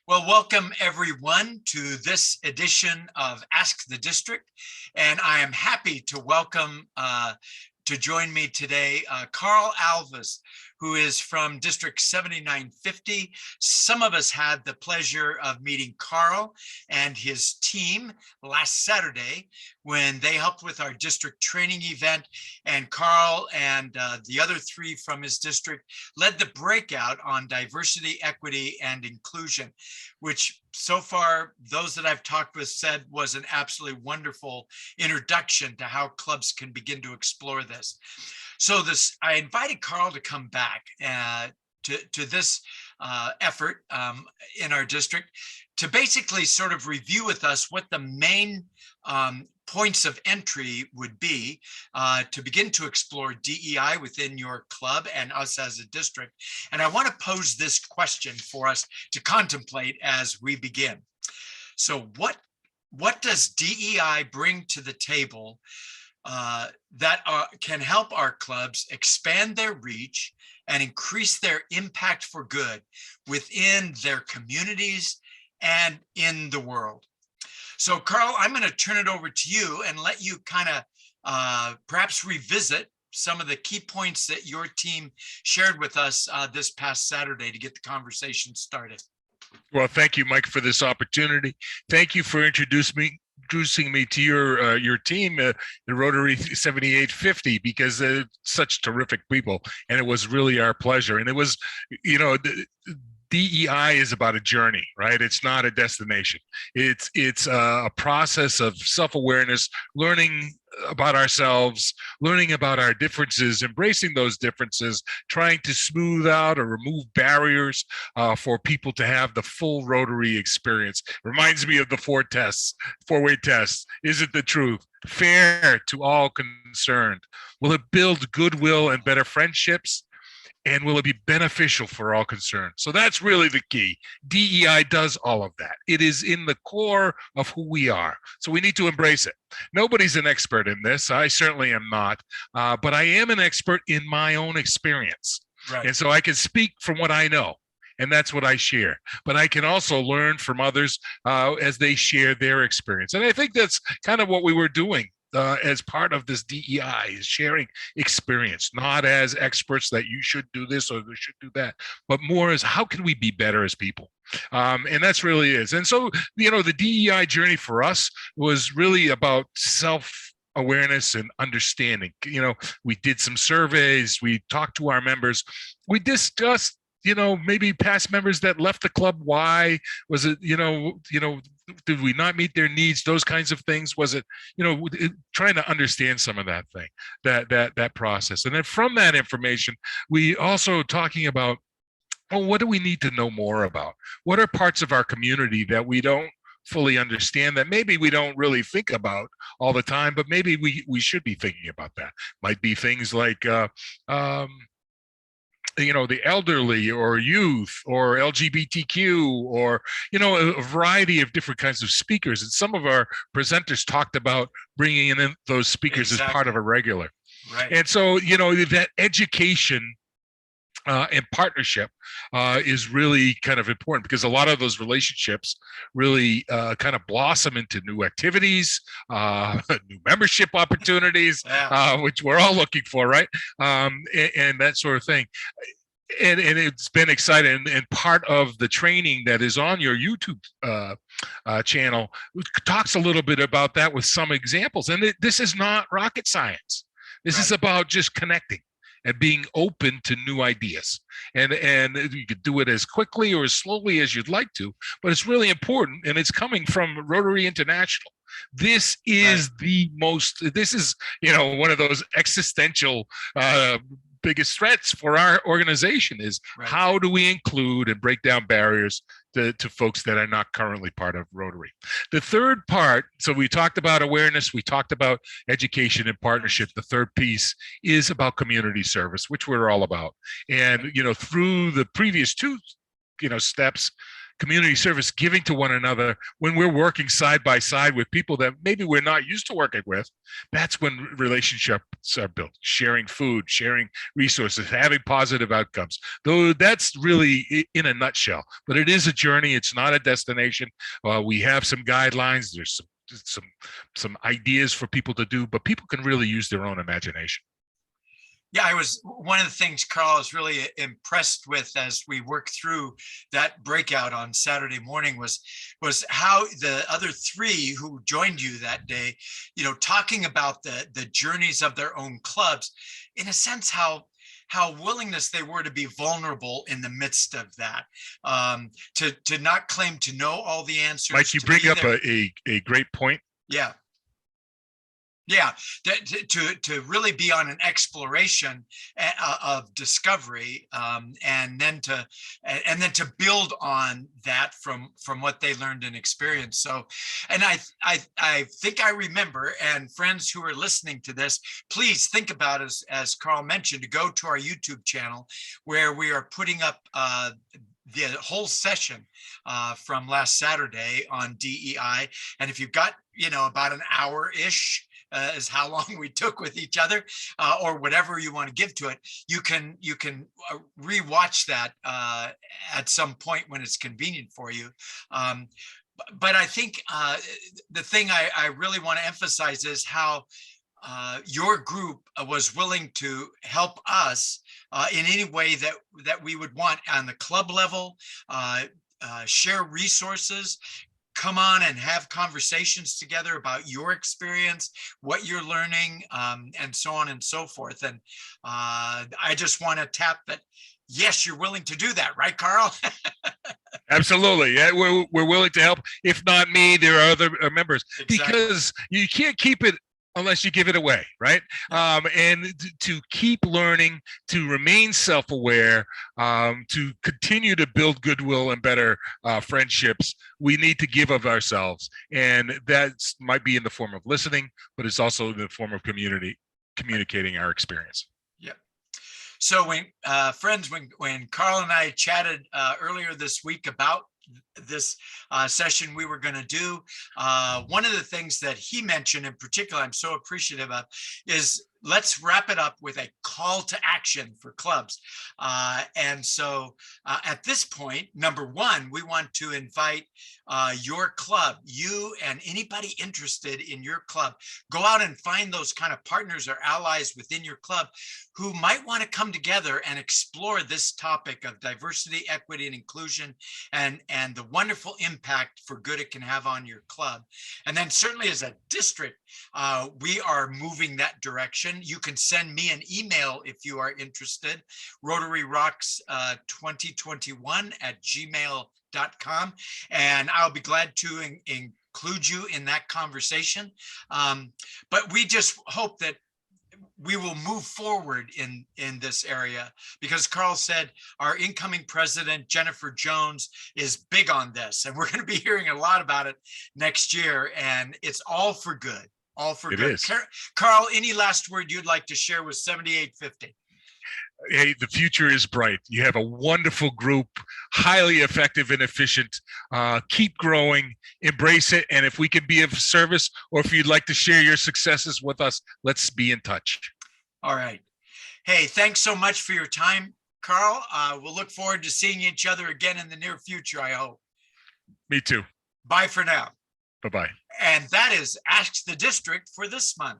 Well, welcome everyone to this edition of Ask the District. And I am happy to welcome to join me today, Carl Alves, who is from District 7950. Some of us had the pleasure of meeting Carl and his team last Saturday when they helped with our district training event. And Carl and the other three from his district led the breakout on diversity, equity, and inclusion, which so far, those that I've talked with said was an absolutely wonderful introduction to how clubs can begin to explore this. So I invited Carl to come back to this effort in our district to basically sort of review with us what the main points of entry would be to begin to explore DEI within your club and us as a district. And I want to pose this question for us to contemplate as we begin. So what does DEI bring to the table that can help our clubs expand their reach and increase their impact for good within their communities and in the world? So, Carl, I'm going to turn it over to you and let you kind of perhaps revisit some of the key points that your team shared with us this past Saturday to get the conversation started. Well, thank you, Mike, for this opportunity. Thank you for introducing me to your team, the Rotary 7850, because they're such terrific people, and it was really our pleasure. And it was, DEI is about a journey, right? It's not a destination. It's a process of self-awareness, learning about ourselves, learning about our differences, embracing those differences, trying to smooth out or remove barriers for people to have the full Rotary experience. Reminds me of the four-way test. Is it the truth? Fair to all concerned? Will it build goodwill and better friendships? And will it be beneficial for all concerned? So that's really the key. DEI does all of that. It is in the core of who we are. So we need to embrace it. Nobody's an expert in this. I certainly am not. But I am an expert in my own experience. Right. And so I can speak from what I know. And that's what I share. But I can also learn from others as they share their experience. And I think that's kind of what we were doing as part of this DEI, is sharing experience, not as experts that you should do this or you should do that, but more as how can we be better as people? And that's really is. And so, the DEI journey for us was really about self-awareness and understanding. We did some surveys, we talked to our members, we discussed maybe past members that left the club. Why was it, did we not meet their needs? Those kinds of things. Was it, trying to understand some of that thing, that process. And then from that information, we also talking about, well, what do we need to know more about? What are parts of our community that we don't fully understand, that maybe we don't really think about all the time, but maybe we should be thinking about that? Might be things like, the elderly or youth or LGBTQ or, a variety of different kinds of speakers. And some of our presenters talked about bringing in those speakers as part of a regular. Right. And so, that education and partnership is really kind of important, because a lot of those relationships really kind of blossom into new activities, new membership opportunities, which we're all looking for, right? And that sort of thing. And it's been exciting. And part of the training that is on your YouTube channel talks a little bit about that with some examples. And this is not rocket science. This is about just connecting and being open to new ideas. And you could do it as quickly or as slowly as you'd like to, but it's really important, and it's coming from Rotary International. This is one of those existential biggest threats for our organization is how do we include and break down barriers to folks that are not currently part of Rotary. The third part, so we talked about awareness, we talked about education and partnership. The third piece is about community service, which we're all about. And, through the previous two, steps, community service, giving to one another, when we're working side by side with people that maybe we're not used to working with, that's when relationships are built. Sharing food, sharing resources, having positive outcomes. Though that's really in a nutshell, but it is a journey. It's not a destination. We have some guidelines. There's some ideas for people to do, but people can really use their own imagination. Yeah, one of the things Carl was really impressed with as we worked through that breakout on Saturday morning was how the other three who joined you that day, talking about the journeys of their own clubs, in a sense, how willingness they were to be vulnerable in the midst of that, to not claim to know all the answers. Mike, you bring up a great point. Yeah. Yeah, to really be on an exploration of discovery, and then to build on that from what they learned and experienced. So, and I think I remember, and friends who are listening to this, please think about, as Carl mentioned, to go to our YouTube channel where we are putting up the whole session from last Saturday on DEI. And if you've got about an hour-ish, is how long we took with each other, or whatever you want to give to it, you can rewatch that at some point when it's convenient for you. But I think the thing I really want to emphasize is how your group was willing to help us in any way that we would want on the club level, share resources, come on and have conversations together about your experience, what you're learning, and so on and so forth. And I just want to tap that. Yes, you're willing to do that, right, Carl? Absolutely. Yeah, we're willing to help. If not me, there are other members. Exactly. Because you can't keep it unless you give it away, right? And to keep learning, to remain self-aware, to continue to build goodwill and better friendships, we need to give of ourselves. And that might be in the form of listening, but it's also in the form of communicating our experience. Yep. So when friends, when Carl and I chatted earlier this week about this session we were going to do, one of the things that he mentioned in particular, I'm so appreciative of, is let's wrap it up with a call to action for clubs. And so at this point, number one, we want to invite your club, you and anybody interested in your club, go out and find those kind of partners or allies within your club who might want to come together and explore this topic of diversity, equity, and inclusion, and the wonderful impact for good it can have on your club. And then certainly as a district, we are moving that direction. You can send me an email if you are interested, rotaryrocks2021@gmail.com, and I'll be glad to include you in that conversation. But we just hope that we will move forward in this area, because Carl said our incoming president, Jennifer Jones, is big on this, and we're going to be hearing a lot about it next year, and it's all for good. All for good. It is. Carl, any last word you'd like to share with 7850? Hey, the future is bright. You have a wonderful group, highly effective and efficient. Keep growing, embrace it. And if we can be of service, or if you'd like to share your successes with us, let's be in touch. All right. Hey, thanks so much for your time, Carl. We'll look forward to seeing each other again in the near future, I hope. Me too. Bye for now. Bye-bye. And that is Ask the District for this month.